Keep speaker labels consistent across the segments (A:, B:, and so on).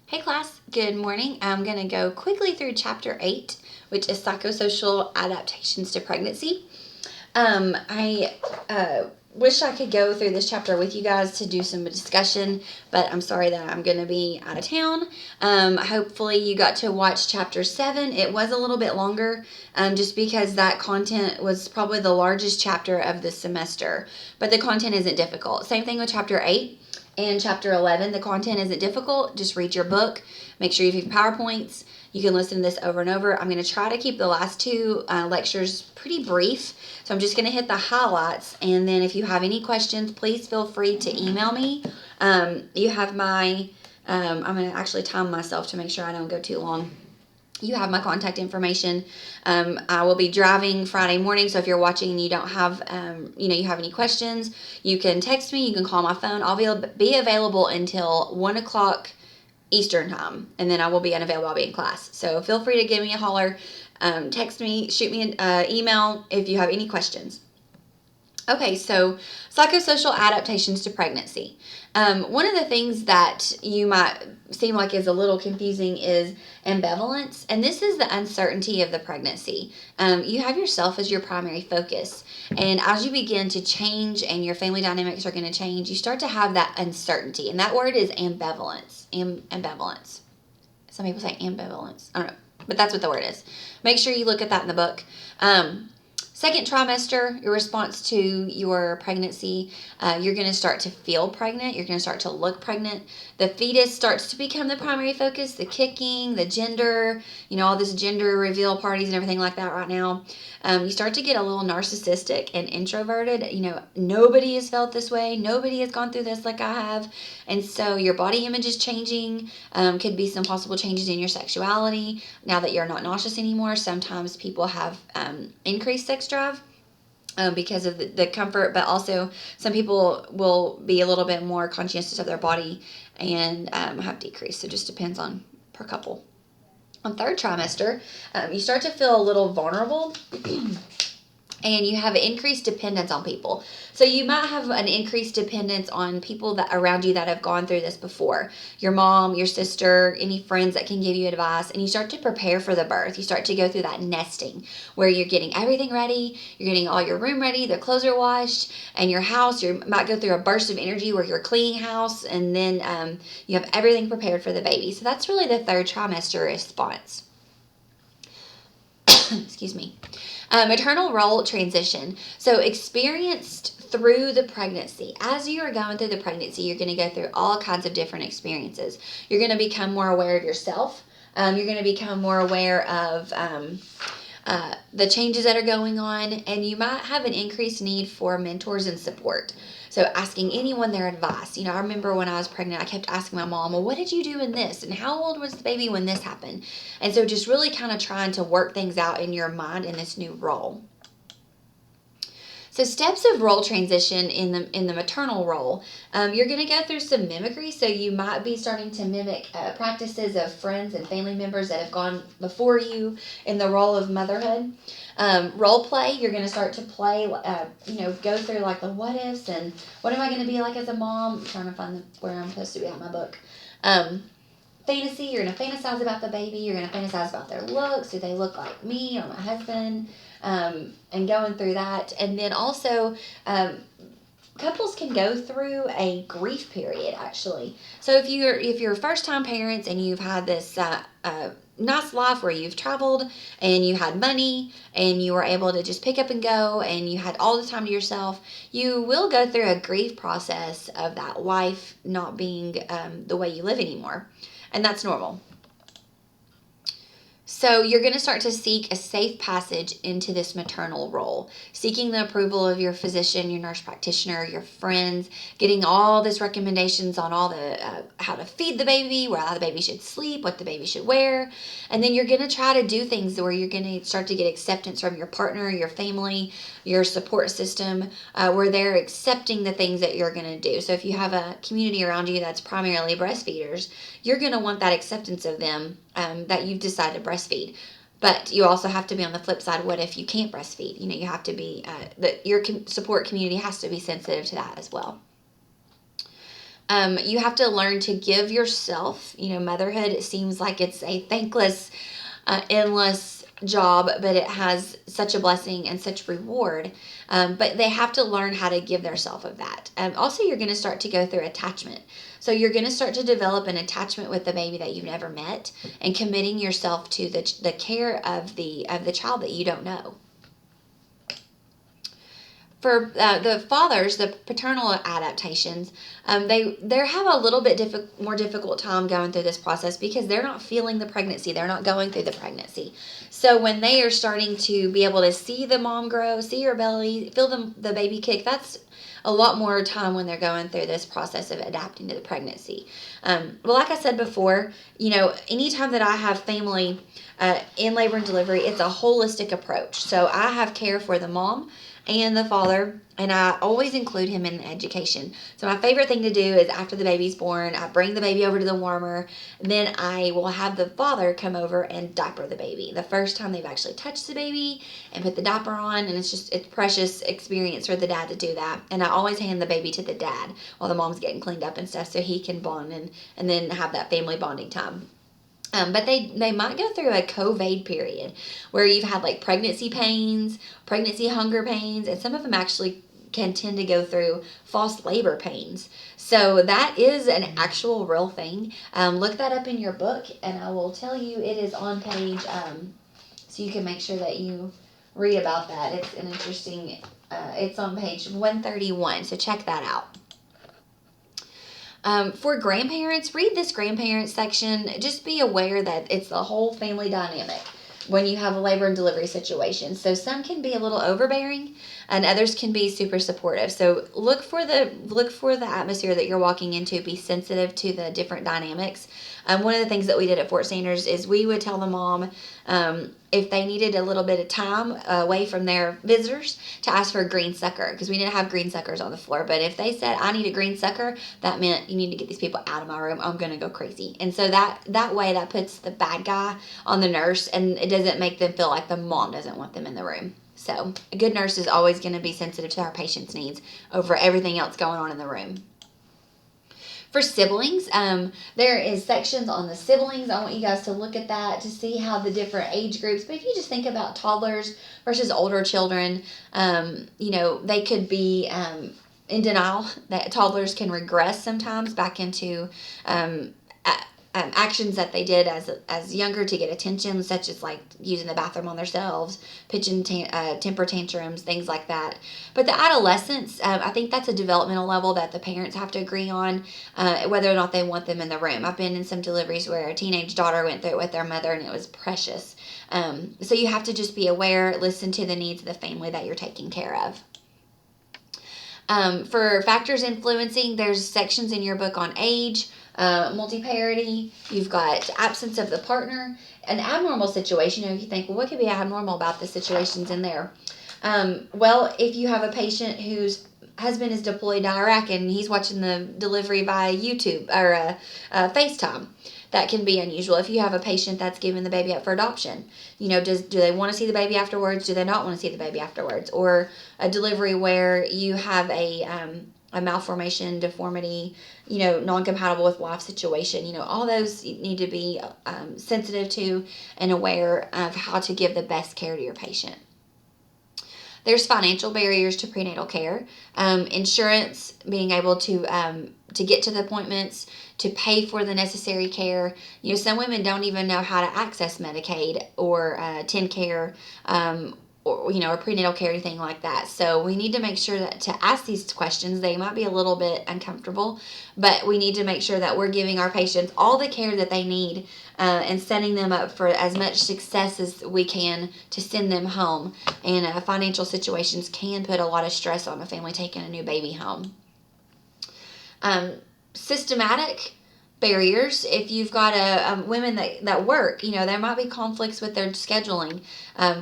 A: Hey class, good morning. I'm going to go quickly through chapter 8, which is Psychosocial Adaptations to Pregnancy. I wish I could go through this chapter with you guys to do some discussion, but I'm sorry that I'm going to be out of town. Hopefully you got to watch chapter 7. It was a little bit longer just because that content was probably the largest chapter of the semester, but the content isn't difficult. Same thing with chapter 8. And chapter 11, the content isn't difficult. Just read your book. Make sure you have PowerPoints. You can listen to this over and over. I'm going to try to keep the last two lectures pretty brief. So I'm just going to hit the highlights. And then if you have any questions, please feel free to email me. You have my, I'm going to actually time myself to make sure I don't go too long. You have my contact information. I will be driving Friday morning, so if you're watching and you don't have, you have any questions, you can text me. You can call my phone. I'll be available until 1 o'clock Eastern time, and then I will be unavailable. I'll be in class. So feel free to give me a holler, text me, shoot me an email if you have any questions. Okay, so psychosocial adaptations to pregnancy. One of the things that you might seem like is a little confusing is ambivalence, and this is the uncertainty of the pregnancy. You have yourself as your primary focus, and as you begin to change and your family dynamics are going to change, you start to have that uncertainty, and that word is ambivalence. Ambivalence. Some people say ambivalence. I don't know, but that's what the word is. Make sure you look at that in the book. Second trimester, your response to your pregnancy, you're going to start to feel pregnant. You're going to start to look pregnant. The fetus starts to become the primary focus, the kicking, the gender, all this gender reveal parties and everything like that right now. You start to get a little narcissistic and introverted. Nobody has felt this way. Nobody has gone through this like I have. And so your body image is changing. Could be some possible changes in your sexuality. Now that you're not nauseous anymore, sometimes people have increased sex drive because of the comfort, but also some people will be a little bit more conscientious of their body and have decreased. So it just depends on per couple. On third trimester, you start to feel a little vulnerable and you have increased dependence on people. So you might have an increased dependence on people that around you that have gone through this before. Your mom, your sister, any friends that can give you advice, and you start to prepare for the birth. You start to go through that nesting where you're getting everything ready, you're getting all your room ready, the clothes are washed, and your house, you might go through a burst of energy where you're cleaning house, and then you have everything prepared for the baby. So that's really the third trimester response. Excuse me. Maternal role transition. So experienced through the pregnancy. As you are going through the pregnancy, you're going to go through all kinds of different experiences. You're going to become more aware of yourself. You're going to become more aware of the changes that are going on, and you might have an increased need for mentors and support. So asking anyone their advice. I remember when I was pregnant, I kept asking my mom, well, what did you do in this? And how old was the baby when this happened? And so just really kind of trying to work things out in your mind in this new role. So steps of role transition in the maternal role, you're going to go through some mimicry. So you might be starting to mimic practices of friends and family members that have gone before you in the role of motherhood. Role play, you're going to start to play, go through like the what ifs and what am I going to be like as a mom? I'm trying to find where I'm supposed to be at my book. Fantasy, you're going to fantasize about the baby. You're going to fantasize about their looks. Do they look like me or my husband? And going through that. And then also, couples can go through a grief period, actually. So if you're first-time parents and you've had this nice life where you've traveled and you had money and you were able to just pick up and go and you had all the time to yourself, you will go through a grief process of that life not being the way you live anymore. And that's normal. So you're going to start to seek a safe passage into this maternal role, seeking the approval of your physician, your nurse practitioner, your friends, getting all these recommendations on all the how to feed the baby, how the baby should sleep, what the baby should wear. And then you're going to try to do things where you're going to start to get acceptance from your partner, your family, your support system, where they're accepting the things that you're going to do. So if you have a community around you that's primarily breastfeeders, you're going to want that acceptance of them that you've decided to breastfeed. But you also have to be on the flip side. What if you can't breastfeed? You have to be, your support community has to be sensitive to that as well. You have to learn to give yourself. Motherhood, it seems like it's a thankless, endless job, but it has such a blessing and such reward. But they have to learn how to give themselves of that. Also, you're going to start to go through attachment. So you're going to start to develop an attachment with the baby that you've never met, and committing yourself to the care of the child that you don't know. For the fathers, the paternal adaptations, they have a little bit more difficult time going through this process because they're not feeling the pregnancy. They're not going through the pregnancy. So when they are starting to be able to see the mom grow, see her belly, feel the baby kick, that's a lot more time when they're going through this process of adapting to the pregnancy. Well, like I said before, anytime that I have family in labor and delivery, it's a holistic approach. So I have care for the mom and the father, and I always include him in education. So my favorite thing to do is after the baby's born, I bring the baby over to the warmer, and then I will have the father come over and diaper the baby. The first time they've actually touched the baby and put the diaper on, and it's precious experience for the dad to do that. And I always hand the baby to the dad while the mom's getting cleaned up and stuff, so he can bond and then have that family bonding time. But they might go through a COVID period where you've had like pregnancy pains, pregnancy hunger pains, and some of them actually can tend to go through false labor pains. So that is an actual real thing. Look that up in your book, and I will tell you it is on page, so you can make sure that you read about that. It's an interesting, it's on page 131, so check that out. For grandparents, read this grandparents section. Just be aware that it's the whole family dynamic when you have a labor and delivery situation. So some can be a little overbearing, and others can be super supportive. So look for the atmosphere that you're walking into. Be sensitive to the different dynamics. One of the things that we did at Fort Sanders is we would tell the mom if they needed a little bit of time away from their visitors to ask for a green sucker, because we didn't have green suckers on the floor. But if they said, I need a green sucker, that meant you need to get these people out of my room. I'm going to go crazy. And so that way that puts the bad guy on the nurse, and it doesn't make them feel like the mom doesn't want them in the room. So a good nurse is always going to be sensitive to our patient's needs over everything else going on in the room. For siblings, there is sections on the siblings. I want you guys to look at that to see how the different age groups, but if you just think about toddlers versus older children, they could be in denial. That toddlers can regress sometimes back into actions that they did as younger to get attention, such as like using the bathroom on themselves, pitching temper tantrums, things like that. But the adolescents, I think that's a developmental level that the parents have to agree on, whether or not they want them in the room. I've been in some deliveries where a teenage daughter went through it with their mother, and it was precious. So you have to just be aware, listen to the needs of the family that you're taking care of. For factors influencing, there's sections in your book on age, multiparity. You've got absence of the partner, an abnormal situation. If you think, well, what could be abnormal about the situations in there? Well, if you have a patient whose husband is deployed to Iraq and he's watching the delivery via YouTube or FaceTime, that can be unusual. If you have a patient that's giving the baby up for adoption, do they want to see the baby afterwards? Do they not want to see the baby afterwards? Or a delivery where you have a malformation, deformity, non-compatible with wife situation. All those you need to be sensitive to and aware of how to give the best care to your patient. There's financial barriers to prenatal care, insurance, being able to get to the appointments, to pay for the necessary care. Some women don't even know how to access Medicaid or TennCare, or prenatal care, anything like that. So we need to make sure that to ask these questions, they might be a little bit uncomfortable, but we need to make sure that we're giving our patients all the care that they need and setting them up for as much success as we can to send them home. And financial situations can put a lot of stress on a family taking a new baby home. Systematic barriers. If you've got women that work, there might be conflicts with their scheduling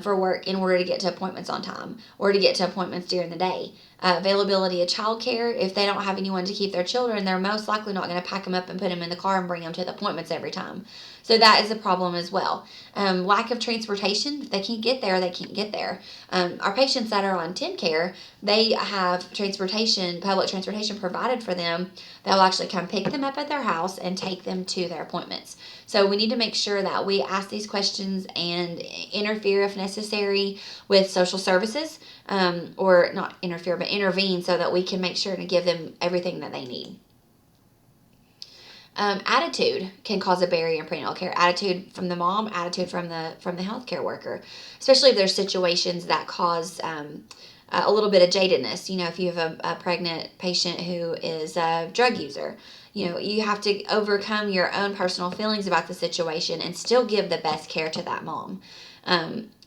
A: for work in order to get to appointments on time or to get to appointments during the day. availability of childcare. If they don't have anyone to keep their children, they're most likely not going to pack them up and put them in the car and bring them to the appointments every time. So that is a problem as well. Lack of transportation. If they can't get there, they can't get there. Our patients that are on TennCare, they have transportation, public transportation provided for them. They'll actually come pick them up at their house and take them to their appointments. So we need to make sure that we ask these questions and interfere if necessary with social services, or not interfere, but intervene so that we can make sure to give them everything that they need. Attitude can cause a barrier in prenatal care. Attitude from the mom, attitude from the healthcare worker, especially if there's situations that cause a little bit of jadedness. If you have a pregnant patient who is a drug user, you have to overcome your own personal feelings about the situation and still give the best care to that mom.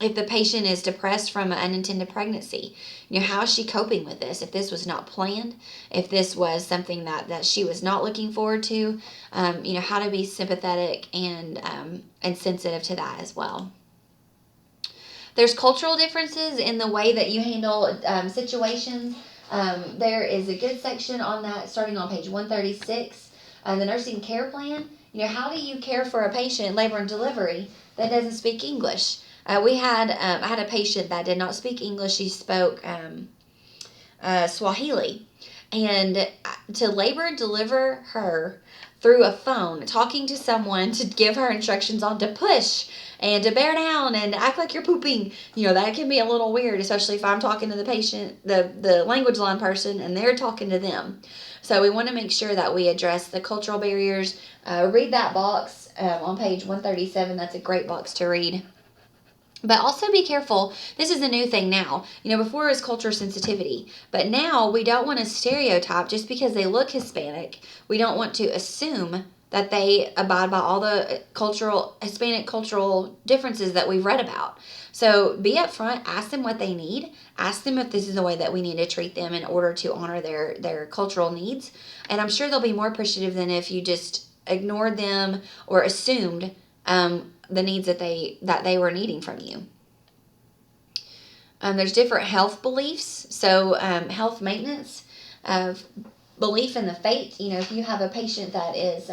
A: If the patient is depressed from an unintended pregnancy, how is she coping with this? If this was not planned, if this was something that she was not looking forward to, how to be sympathetic and sensitive to that as well. There's cultural differences in the way that you handle situations. There is a good section on that starting on page 136. The nursing care plan. How do you care for a patient in labor and delivery that doesn't speak English? I had a patient that did not speak English. She spoke Swahili. And to labor and deliver her through a phone, talking to someone to give her instructions on to push and to bear down and act like you're pooping, that can be a little weird, especially if I'm talking to the patient, the language line person, and they're talking to them. So we want to make sure that we address the cultural barriers. Read that box on page 137. That's a great box to read. But also be careful. This is a new thing now. Before it was culture sensitivity. But now we don't want to stereotype just because they look Hispanic. We don't want to assume that they abide by all the Hispanic cultural differences that we've read about. So be upfront. Ask them what they need. Ask them if this is the way that we need to treat them in order to honor their cultural needs. And I'm sure they'll be more appreciative than if you just ignored them or assumed the needs that they were needing from you. There's different health beliefs. So health maintenance, belief in the fate. If you have a patient that is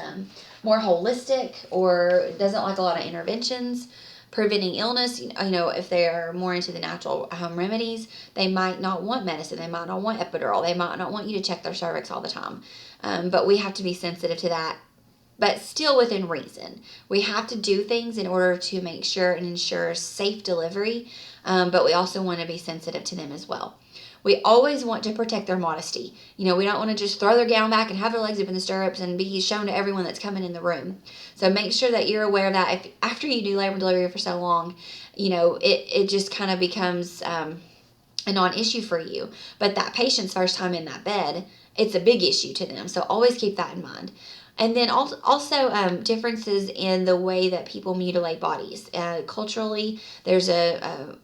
A: more holistic or doesn't like a lot of interventions, preventing illness, if they are more into the natural home remedies, they might not want medicine. They might not want epidural. They might not want you to check their cervix all the time. But we have to be sensitive to that. But still within reason. We have to do things in order to make sure and ensure safe delivery, but we also want to be sensitive to them as well. We always want to protect their modesty. We don't want to just throw their gown back and have their legs up in the stirrups and be shown to everyone that's coming in the room. So make sure that you're aware of that. If after you do labor and delivery for so long, it just kind of becomes a non-issue for you. But that patient's first time in that bed, it's a big issue to them. So always keep that in mind. And then also differences in the way that people mutilate bodies. Culturally, there's a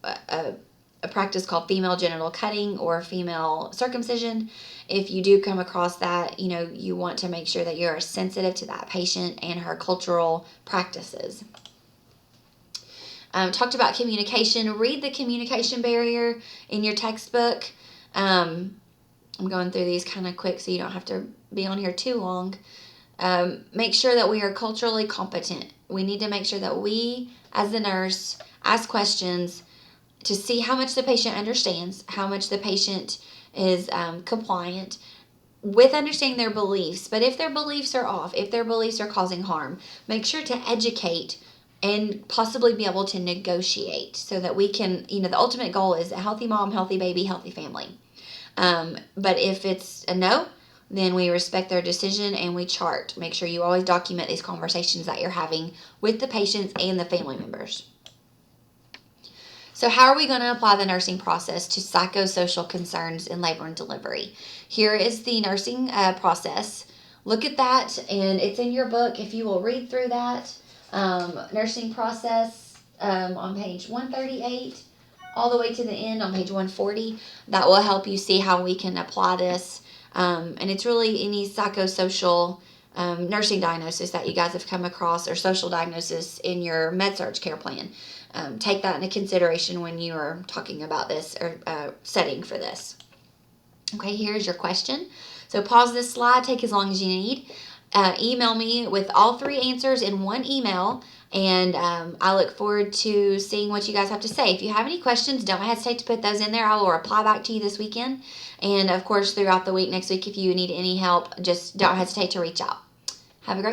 A: practice called female genital cutting or female circumcision. If you do come across that, you want to make sure that you're sensitive to that patient and her cultural practices. Talked about communication. Read the communication barrier in your textbook. I'm going through these kind of quick so you don't have to be on here too long. Make sure that we are culturally competent. We need to make sure that we, as the nurse, ask questions to see how much the patient understands, how much the patient is compliant with understanding their beliefs. But if their beliefs are off, if their beliefs are causing harm, make sure to educate and possibly be able to negotiate so that we can, the ultimate goal is a healthy mom, healthy baby, healthy family. But if it's a no, then we respect their decision and we chart. Make sure you always document these conversations that you're having with the patients and the family members. So how are we going to apply the nursing process to psychosocial concerns in labor and delivery? Here is the nursing process. Look at that, and it's in your book. If you will read through that nursing process on page 138 all the way to the end on page 140, that will help you see how we can apply this. And it's really any psychosocial nursing diagnosis that you guys have come across or social diagnosis in your med-surg care plan. Take that into consideration when you are talking about this or setting for this. Okay, here's your question. So pause this slide, take as long as you need. Email me with all 3 answers in one email, and I look forward to seeing what you guys have to say. If you have any questions, don't hesitate to put those in there. I will reply back to you this weekend. And of course, throughout the week next week, if you need any help, just don't hesitate to reach out. Have a great